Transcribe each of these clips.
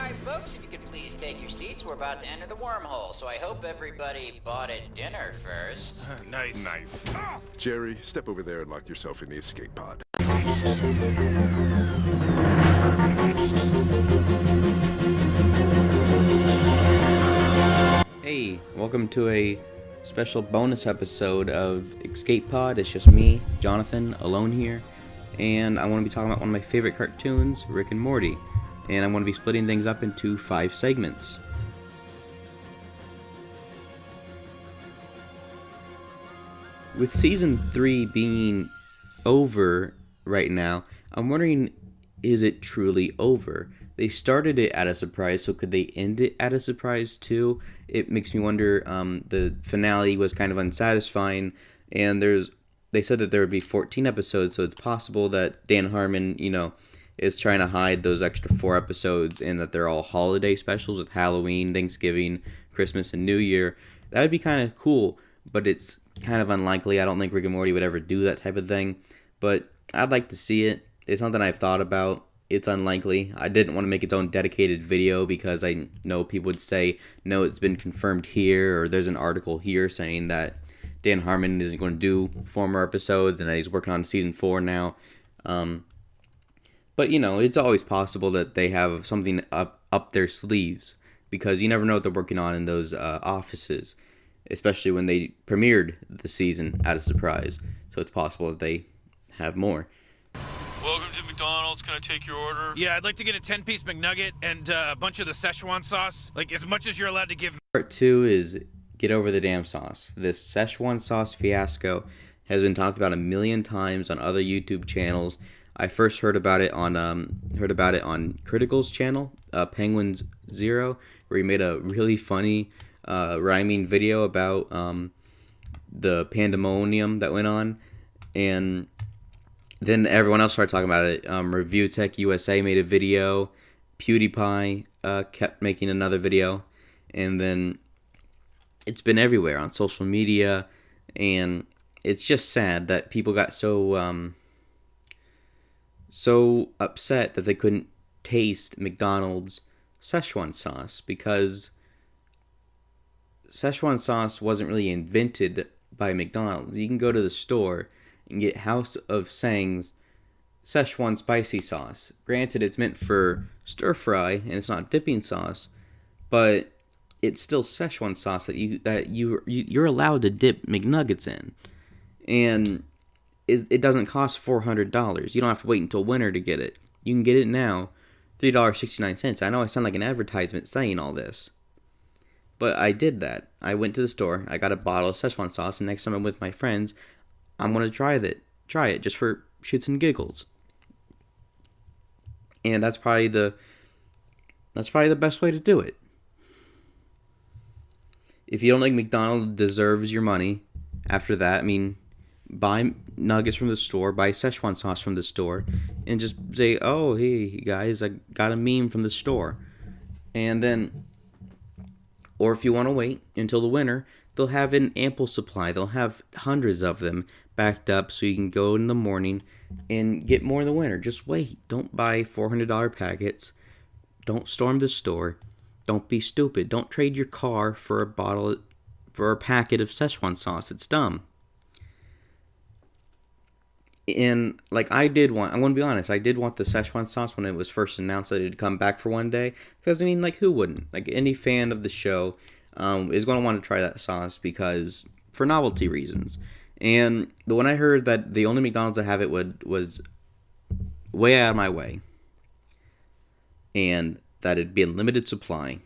Alright folks, if you could please take your seats, we're about to enter the wormhole, so I hope everybody bought a dinner first. Nice. Jerry, step over there and lock yourself in the escape pod. Hey, welcome to a special bonus episode of Escape Pod. It's just me, Jonathan, alone here, and I want to be talking about one of my favorite cartoons, Rick and Morty, and I'm going to be splitting things up into 5 segments. With Season 3 being over right now, I'm wondering, is it truly over? They started it at a surprise, so could they end it at a surprise too? It makes me wonder. The finale was kind of unsatisfying, and they said that there would be 14 episodes, so it's possible that Dan Harmon, is trying to hide those extra 4 episodes and that they're all holiday specials with Halloween, Thanksgiving, Christmas, and New Year. That would be kind of cool, but it's kind of unlikely. I don't think Rick and Morty would ever do that type of thing, but I'd like to see it. It's something I've thought about. It's unlikely. I didn't want to make its own dedicated video because I know people would say, no, it's been confirmed here, or there's an article here saying that Dan Harmon isn't going to do former episodes and that he's working on season 4 now. But, it's always possible that they have something up their sleeves because you never know what they're working on in those offices, especially when they premiered the season at a surprise. So it's possible that they have more. Welcome to McDonald's. Can I take your order? Yeah, I'd like to get a 10-piece McNugget and a bunch of the Szechuan sauce. Like, as much as you're allowed to give. Part 2 is get over the damn sauce. This Szechuan sauce fiasco has been talked about a million times on other YouTube channels. I first heard about it on Critical's channel, Penguins Zero, where he made a really funny rhyming video about the pandemonium that went on, and then everyone else started talking about it. Review Tech USA made a video. PewDiePie kept making another video. And then it's been everywhere on social media. And it's just sad that people got so upset that they couldn't taste McDonald's Szechuan sauce. Because Szechuan sauce wasn't really invented by McDonald's. You can go to the store and get House of Sang's Szechuan spicy sauce. Granted, it's meant for stir fry and it's not dipping sauce, but it's still Szechuan sauce that you're allowed to dip McNuggets in, and it doesn't cost $400. You don't have to wait until winter to get it. You can get it now, $3.69. I know I sound like an advertisement saying all this, but I did that. I went to the store, I got a bottle of Szechuan sauce, and next time I'm with my friends, I'm going to try it just for shits and giggles. And that's probably the best way to do it. If you don't think McDonald's deserves your money after that, buy nuggets from the store, buy Szechuan sauce from the store, and just say, oh, hey guys, I got a meme from the store. And then, or if you want to wait until the winter, they'll have an ample supply. They'll have hundreds of them backed up so you can go in the morning and get more in the winter. Just wait. Don't buy $400 packets. Don't storm the store. Don't be stupid. Don't trade your car for a packet of Szechuan sauce. It's dumb. And I'm going to be honest, I did want the Szechuan sauce when it was first announced that it'd come back for one day. Because, who wouldn't? Any fan of the show is going to want to try that sauce because for novelty reasons. But when I heard that the only McDonald's that have it was way out of my way, and that it'd be a limited supply,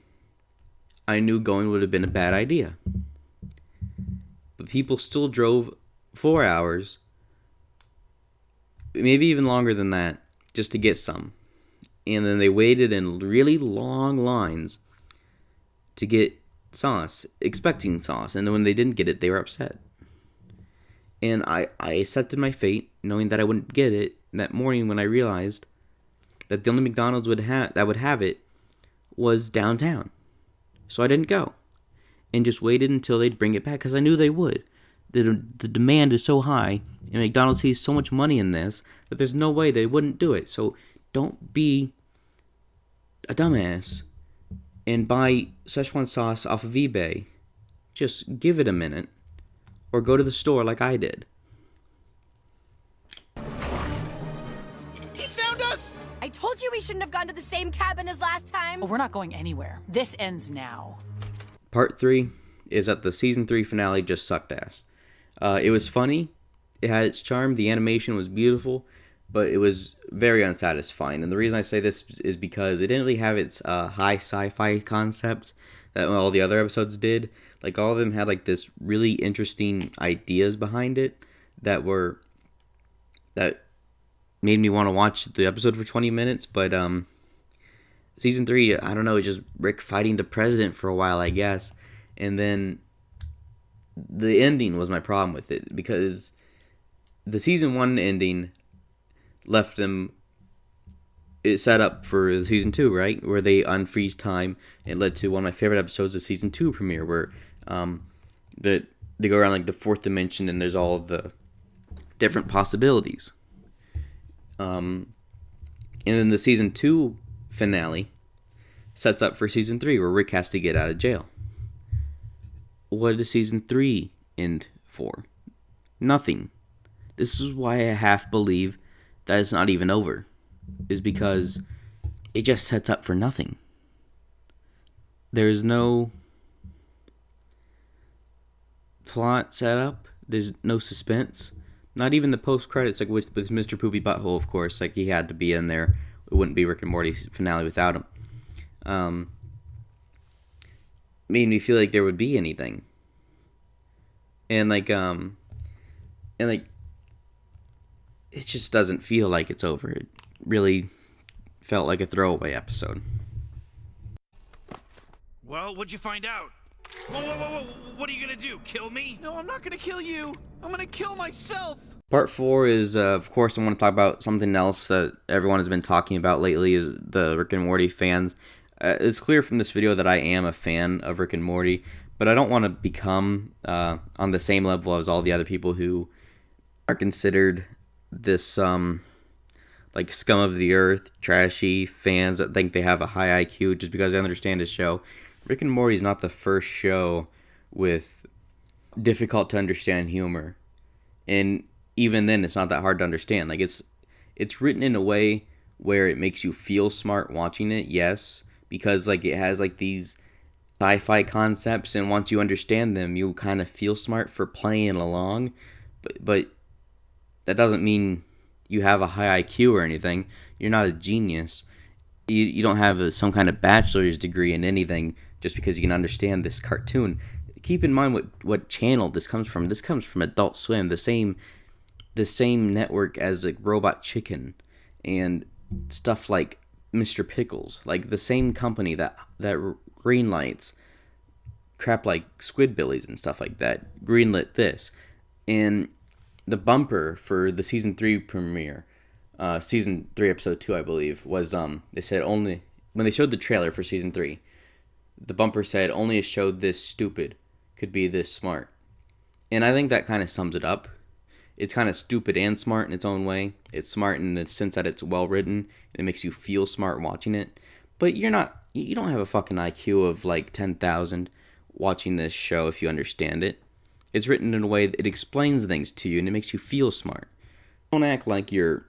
I knew going would have been a bad idea. But people still drove 4 hours, maybe even longer than that, just to get some. And then they waited in really long lines to get sauce, expecting sauce, and then when they didn't get it, they were upset. And I accepted my fate, knowing that I wouldn't get it that morning when I realized that the only McDonald's that would have it was downtown. So I didn't go, and just waited until they'd bring it back, because I knew they would. The demand is so high, and McDonald's sees so much money in this, that there's no way they wouldn't do it. So don't be a dumbass and buy Szechuan sauce off of eBay. Just give it a minute. Or go to the store like I did. He found us! I told you we shouldn't have gone to the same cabin as last time. Well, we're not going anywhere. This ends now. Part 3 is that the season 3 finale just sucked ass. It was funny. It had its charm. The animation was beautiful. But it was very unsatisfying. And the reason I say this is because it didn't really have its high sci-fi concept that all the other episodes did. Like, all of them had, like, this really interesting ideas behind it that made me want to watch the episode for 20 minutes. But season 3, I don't know, just Rick fighting the president for a while, I guess. And then the ending was my problem with it, because the season 1 ending left them, it set up for the season 2, right? Where they unfreeze time. It led to one of my favorite episodes of season 2 premiere, where they go around like the 4th dimension and there's all the different possibilities. And then the season 2 finale sets up for season 3, where Rick has to get out of jail. What does season 3 end for? Nothing. This is why I half believe that it's not even over. Is because it just sets up for nothing. There's no plot set up. There's no suspense. Not even the post-credits, like with Mr. Poopy Butthole, of course. Like, he had to be in there. It wouldn't be Rick and Morty's finale without him. Made me feel like there would be anything. And it just doesn't feel like it's over. It really felt like a throwaway episode. Well, what'd you find out? Whoa, what are you gonna do, kill me? No, I'm not gonna kill you. I'm gonna kill myself. Part 4 is, of course, I want to talk about something else that everyone has been talking about lately, is the Rick and Morty fans. It's clear from this video that I am a fan of Rick and Morty, but I don't want to become on the same level as all the other people who are considered this like scum of the earth, trashy fans that think they have a high IQ just because they understand his show. Rick and Morty is not the first show with difficult to understand humor, and even then it's not that hard to understand. Like, it's written in a way where it makes you feel smart watching it, yes, because like it has like these sci-fi concepts, and once you understand them you kind of feel smart for playing along, but that doesn't mean you have a high IQ or anything. You're not a genius. You don't have some kind of bachelor's degree in anything just because you can understand this cartoon. Keep in mind what channel this comes from. This comes from Adult Swim, the same network as like Robot Chicken and stuff like Mr. Pickles, like the same company that greenlights crap like Squidbillies and stuff like that greenlit this. And the bumper for the season 3 premiere, season 3 episode 2 I believe, was they said, only when they showed the trailer for season 3, the bumper said only a show this stupid could be this smart. And I think that kind of sums it up. It's kind of stupid and smart in its own way. It's smart in the sense that it's well written and it makes you feel smart watching it. But you don't have a fucking IQ of like 10,000 watching this show if you understand it. It's written in a way that it explains things to you and it makes you feel smart. Don't act like you're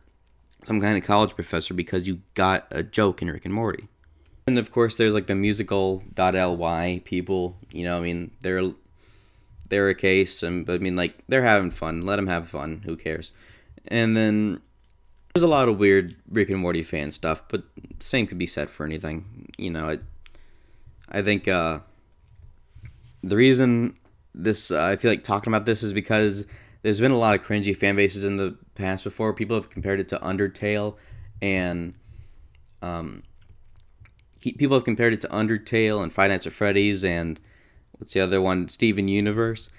some kind of college professor because you got a joke in Rick and Morty. And of course there's like the musical.ly people, you know, I mean, they're a case, but I mean, like, they're having fun. Let them have fun. Who cares? And then there's a lot of weird Rick and Morty fan stuff, but the same could be said for anything. You know, I think the reason this I feel like talking about this is because there's been a lot of cringy fan bases in the past before. People have compared it to Undertale, and people have compared it to Undertale and Five Nights at Freddy's and what's the other one? Steven Universe.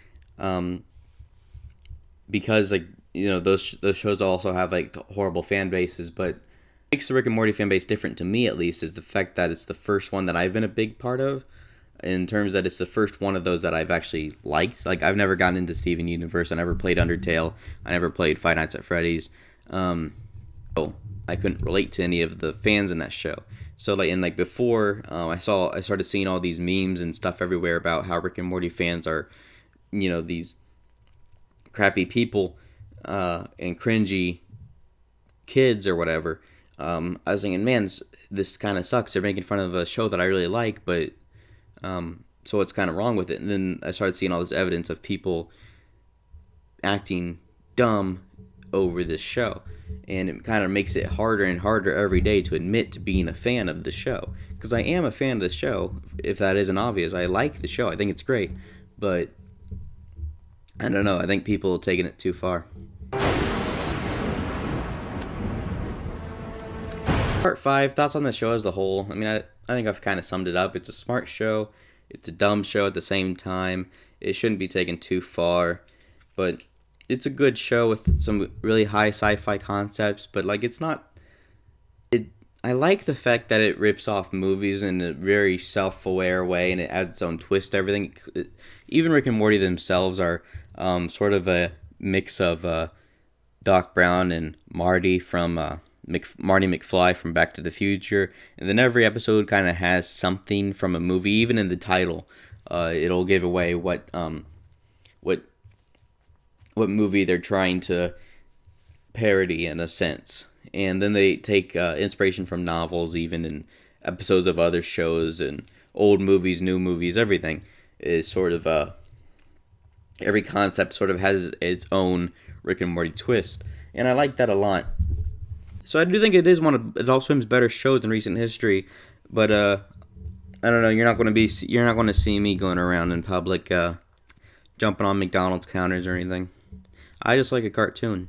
Because, like, you know, those shows also have, like, horrible fan bases, but what makes the Rick and Morty fan base different, to me at least, is the fact that it's the first one that I've been a big part of, in terms that it's the first one of those that I've actually liked. Like, I've never gotten into Steven Universe. I never played Undertale. I never played Five Nights at Freddy's. So I couldn't relate to any of the fans in that show. So like before, I started seeing all these memes and stuff everywhere about how Rick and Morty fans are, these crappy people and cringy kids or whatever. I was thinking, man, this kind of sucks. They're making fun of a show that I really like, but so what's kind of wrong with it? And then I started seeing all this evidence of people acting dumb over this show, and it kind of makes it harder and harder every day to admit to being a fan of the show, because I am a fan of the show, if that isn't obvious. I like the show. I think it's great, but I don't know, I think people are taking it too far. Part 5, thoughts on the show as a whole. I mean, I think I've kind of summed it up. It's a smart show, it's a dumb show at the same time. It shouldn't be taken too far, but it's a good show with some really high sci-fi concepts, but like it's not. I like the fact that it rips off movies in a very self-aware way, and it adds its own twist to everything. Even Rick and Morty themselves are sort of a mix of Doc Brown and Marty from Marty McFly from Back to the Future, and then every episode kind of has something from a movie. Even in the title, it'll give away what movie they're trying to parody in a sense. And then they take inspiration from novels, even in episodes of other shows, and old movies, new movies, everything is sort of every concept sort of has its own Rick and Morty twist, and I like that a lot. So I do think it is one of Adult Swim's better shows in recent history, but I don't know, you're not going to see me going around in public jumping on McDonald's counters or anything. I just like a cartoon,